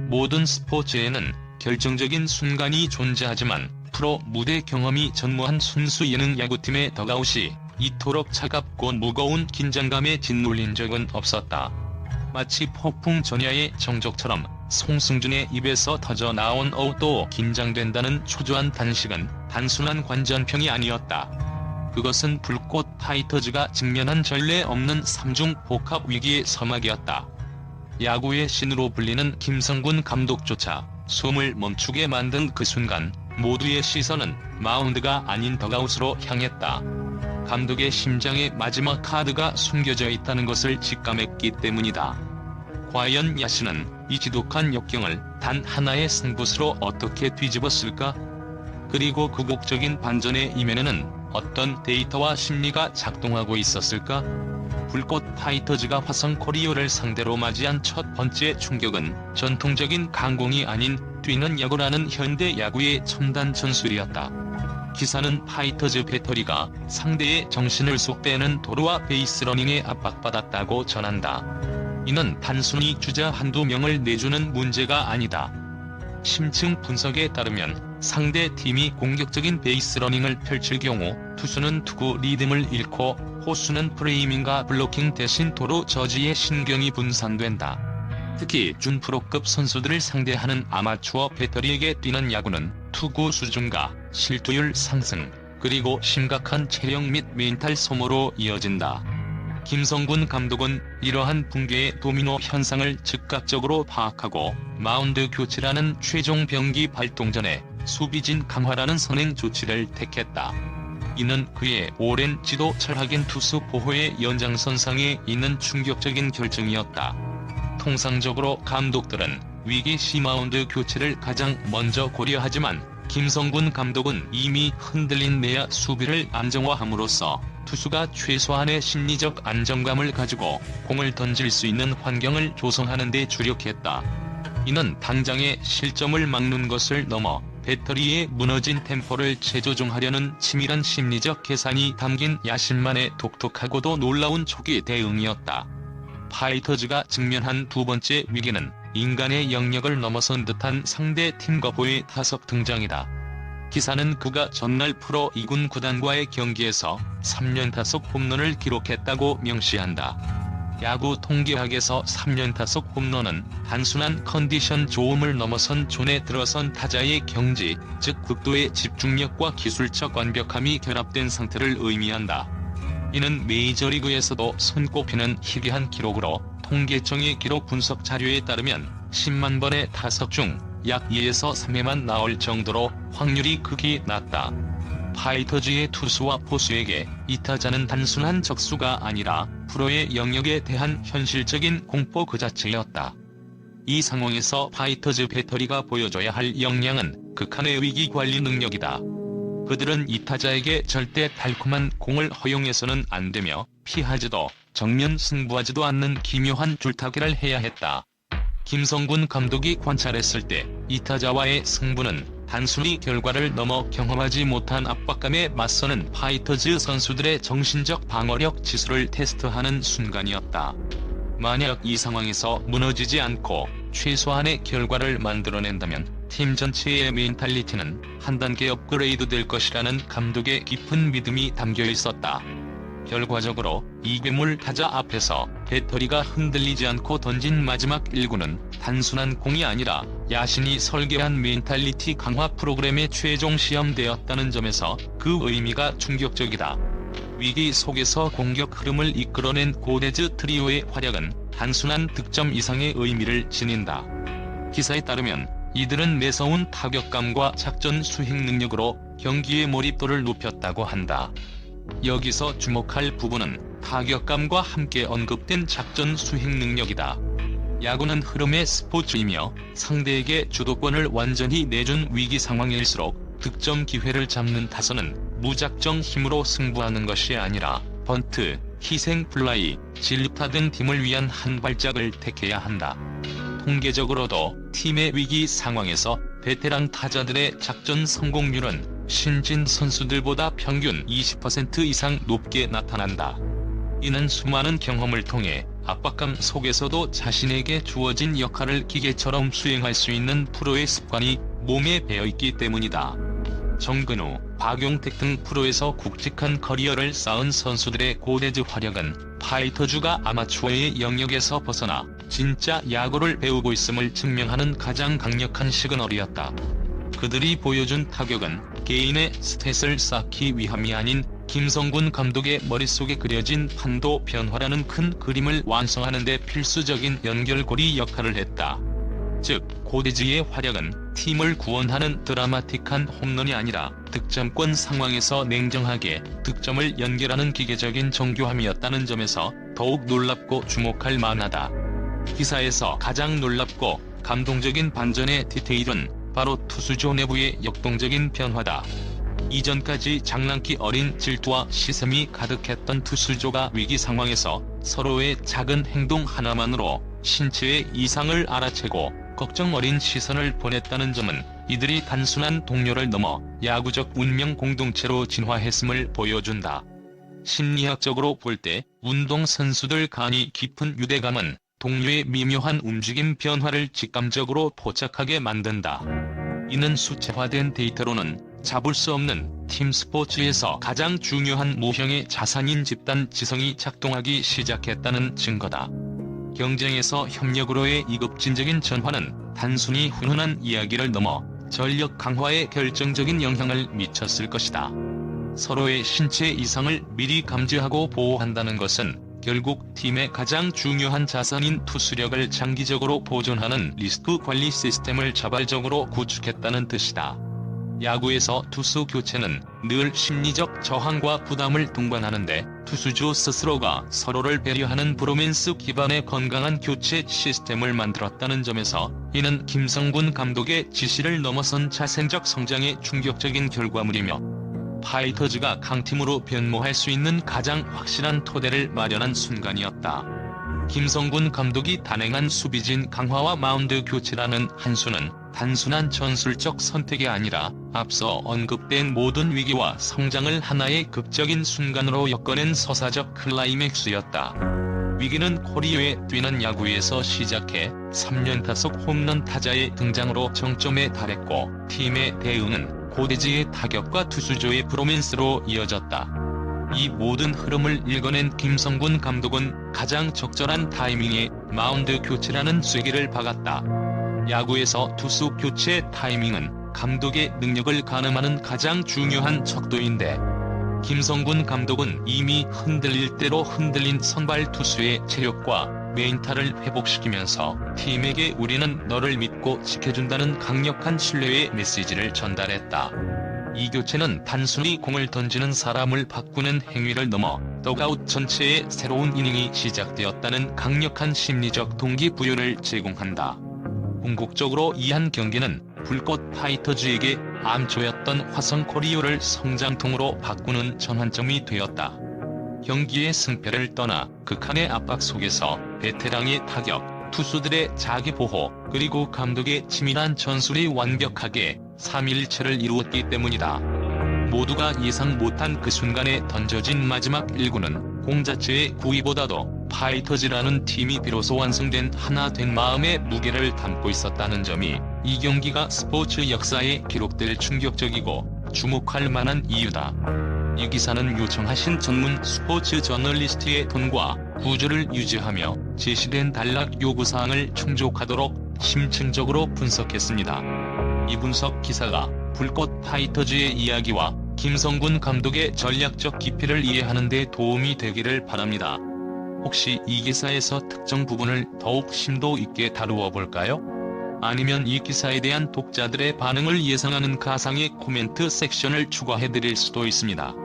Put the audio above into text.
모든 스포츠에는 결정적인 순간이 존재하지만 프로 무대 경험이 전무한 순수 예능 야구팀의 덕아웃이 이토록 차갑고 무거운 긴장감에 짓눌린 적은 없었다. 마치 폭풍 전야의 정적처럼 송승준의 입에서 터져 나온 또 긴장된다는 초조한 단식은 단순한 관전평이 아니었다. 그것은 불꽃 파이터즈가 직면한 전례 없는 삼중 복합 위기의 서막이었다. 야구의 신으로 불리는 김성군 감독조차 숨을 멈추게 만든 그 순간 모두의 시선은 마운드가 아닌 덕아웃으로 향했다. 감독의 심장에 마지막 카드가 숨겨져 있다는 것을 직감했기 때문이다. 과연 야신은 이 지독한 역경을 단 하나의 승부수로 어떻게 뒤집었을까? 그리고 굴곡적인 반전의 이면에는 어떤 데이터와 심리가 작동하고 있었을까? 불꽃 파이터즈가 화성 코리오를 상대로 맞이한 첫 번째 충격은 전통적인 강공이 아닌 뛰는 야구라는 현대 야구의 첨단 전술이었다. 기사는 파이터즈 배터리가 상대의 정신을 쏙 빼는 도루와 베이스러닝에 압박받았다고 전한다. 이는 단순히 주자 한두 명을 내주는 문제가 아니다. 심층 분석에 따르면 상대 팀이 공격적인 베이스러닝을 펼칠 경우 투수는 투구 리듬을 잃고 호수는 프레이밍과 블로킹 대신 도루 저지에 신경이 분산된다. 특히 준프로급 선수들을 상대하는 아마추어 배터리에게 뛰는 야구는 투구 수준과 실투율 상승, 그리고 심각한 체력 및 멘탈 소모로 이어진다. 김성군 감독은 이러한 붕괴의 도미노 현상을 즉각적으로 파악하고 마운드 교체라는 최종 병기 발동 전에 수비진 강화라는 선행 조치를 택했다. 이는 그의 오랜 지도 철학인 투수 보호의 연장선상에 있는 충격적인 결정이었다. 통상적으로 감독들은 위기 시 마운드 교체를 가장 먼저 고려하지만 김성군 감독은 이미 흔들린 내야 수비를 안정화함으로써 투수가 최소한의 심리적 안정감을 가지고 공을 던질 수 있는 환경을 조성하는 데 주력했다. 이는 당장의 실점을 막는 것을 넘어 배터리의 무너진 템포를 재조정하려는 치밀한 심리적 계산이 담긴 야신만의 독특하고도 놀라운 초기 대응이었다. 파이터즈가 직면한 두 번째 위기는 인간의 영역을 넘어선 듯한 상대 팀 거부의 타석 등장이다. 기사는 그가 전날 프로 2군 구단과의 경기에서 3연타석 홈런을 기록했다고 명시한다. 야구 통계학에서 3연타석 홈런은 단순한 컨디션 좋음을 넘어선 존에 들어선 타자의 경지, 즉 극도의 집중력과 기술적 완벽함이 결합된 상태를 의미한다. 이는 메이저리그에서도 손꼽히는 희귀한 기록으로 통계청의 기록 분석 자료에 따르면 10만 번의 타석 중 약 2에서 3회만 나올 정도로 확률이 극히 낮다. 파이터즈의 투수와 포수에게 이 타자는 단순한 적수가 아니라 프로의 영역에 대한 현실적인 공포 그 자체였다. 이 상황에서 파이터즈 배터리가 보여줘야 할 역량은 극한의 위기 관리 능력이다. 그들은 이 타자에게 절대 달콤한 공을 허용해서는 안 되며 피하지도 정면 승부하지도 않는 기묘한 줄타기를 해야 했다. 김성군 감독이 관찰했을 때 이 타자와의 승부는 단순히 결과를 넘어 경험하지 못한 압박감에 맞서는 파이터즈 선수들의 정신적 방어력 지수를 테스트하는 순간이었다. 만약 이 상황에서 무너지지 않고 최소한의 결과를 만들어낸다면 팀 전체의 멘탈리티는 한 단계 업그레이드 될 것이라는 감독의 깊은 믿음이 담겨 있었다. 결과적으로 이 괴물 타자 앞에서 배터리가 흔들리지 않고 던진 마지막 1구는 단순한 공이 아니라 야신이 설계한 멘탈리티 강화 프로그램의 최종 시험되었다는 점에서 그 의미가 충격적이다. 위기 속에서 공격 흐름을 이끌어낸 고데즈 트리오의 활약은 단순한 득점 이상의 의미를 지닌다. 기사에 따르면 이들은 매서운 타격감과 작전 수행 능력으로 경기의 몰입도를 높였다고 한다. 여기서 주목할 부분은 타격감과 함께 언급된 작전 수행 능력이다. 야구는 흐름의 스포츠이며 상대에게 주도권을 완전히 내준 위기 상황일수록 득점 기회를 잡는 타선은 무작정 힘으로 승부하는 것이 아니라 번트, 희생 플라이, 진루타 등 팀을 위한 한 발짝을 택해야 한다. 통계적으로도 팀의 위기 상황에서 베테랑 타자들의 작전 성공률은 신진 선수들보다 평균 20% 이상 높게 나타난다. 이는 수많은 경험을 통해 압박감 속에서도 자신에게 주어진 역할을 기계처럼 수행할 수 있는 프로의 습관이 몸에 배어있기 때문이다. 정근우, 박용택 등 프로에서 굵직한 커리어를 쌓은 선수들의 고대즈 활약은 파이터즈가 아마추어의 영역에서 벗어나 진짜 야구를 배우고 있음을 증명하는 가장 강력한 시그널이었다. 그들이 보여준 타격은 개인의 스탯을 쌓기 위함이 아닌 김성군 감독의 머릿속에 그려진 판도 변화라는 큰 그림을 완성하는 데 필수적인 연결고리 역할을 했다. 즉, 고대즈의 활약은 팀을 구원하는 드라마틱한 홈런이 아니라 득점권 상황에서 냉정하게 득점을 연결하는 기계적인 정교함이었다는 점에서 더욱 놀랍고 주목할 만하다. 기사에서 가장 놀랍고 감동적인 반전의 디테일은 바로 투수조 내부의 역동적인 변화다. 이전까지 장난기 어린 질투와 시샘이 가득했던 투수조가 위기 상황에서 서로의 작은 행동 하나만으로 신체의 이상을 알아채고 걱정 어린 시선을 보냈다는 점은 이들이 단순한 동료를 넘어 야구적 운명 공동체로 진화했음을 보여준다. 심리학적으로 볼 때 운동선수들 간이 깊은 유대감은 동료의 미묘한 움직임 변화를 직감적으로 포착하게 만든다. 이는 수치화된 데이터로는 잡을 수 없는 팀 스포츠에서 가장 중요한 모형의 자산인 집단 지성이 작동하기 시작했다는 증거다. 경쟁에서 협력으로의 이급진적인 전환은 단순히 훈훈한 이야기를 넘어 전력 강화에 결정적인 영향을 미쳤을 것이다. 서로의 신체 이상을 미리 감지하고 보호한다는 것은 결국 팀의 가장 중요한 자산인 투수력을 장기적으로 보존하는 리스크 관리 시스템을 자발적으로 구축했다는 뜻이다. 야구에서 투수 교체는 늘 심리적 저항과 부담을 동반하는데 투수조 스스로가 서로를 배려하는 브로맨스 기반의 건강한 교체 시스템을 만들었다는 점에서 이는 김성군 감독의 지시를 넘어선 자생적 성장의 충격적인 결과물이며 파이터즈가 강팀으로 변모할 수 있는 가장 확실한 토대를 마련한 순간이었다. 김성군 감독이 단행한 수비진 강화와 마운드 교체라는 한 수는 단순한 전술적 선택이 아니라 앞서 언급된 모든 위기와 성장을 하나의 극적인 순간으로 엮어낸 서사적 클라이맥스였다. 위기는 코리오에 뛰는 야구에서 시작해 3년 타석 홈런 타자의 등장으로 정점에 달했고 팀의 대응은 고대즈의 타격과 투수조의 브로맨스로 이어졌다. 이 모든 흐름을 읽어낸 김성군 감독은 가장 적절한 타이밍에 마운드 교체라는 쐐기를 박았다. 야구에서 투수 교체 타이밍은 감독의 능력을 가늠하는 가장 중요한 척도인데 김성군 감독은 이미 흔들릴 대로 흔들린 선발 투수의 체력과 멘탈을 회복시키면서 팀에게 우리는 너를 믿고 지켜준다는 강력한 신뢰의 메시지를 전달했다. 이 교체는 단순히 공을 던지는 사람을 바꾸는 행위를 넘어 더그아웃 전체의 새로운 이닝이 시작되었다는 강력한 심리적 동기부여를 제공한다. 궁극적으로 이 한 경기는 불꽃 파이터즈에게 암초였던 화성 코리오를 성장통으로 바꾸는 전환점이 되었다. 경기의 승패를 떠나 극한의 압박 속에서 베테랑의 타격, 투수들의 자기보호, 그리고 감독의 치밀한 전술이 완벽하게 3일체를 이루었기 때문이다. 모두가 예상 못한 그 순간에 던져진 마지막 1구는 공 자체의 구위보다도 파이터즈라는 팀이 비로소 완성된 하나 된 마음의 무게를 담고 있었다는 점이 이 경기가 스포츠 역사에 기록될 충격적이고 주목할 만한 이유다. 이 기사는 요청하신 전문 스포츠 저널리스트의 톤과 구조를 유지하며 제시된 단락 요구사항을 충족하도록 심층적으로 분석했습니다. 이 분석 기사가 불꽃 파이터즈의 이야기와 김성군 감독의 전략적 깊이를 이해하는 데 도움이 되기를 바랍니다. 혹시 이 기사에서 특정 부분을 더욱 심도 있게 다루어 볼까요? 아니면 이 기사에 대한 독자들의 반응을 예상하는 가상의 코멘트 섹션을 추가해드릴 수도 있습니다.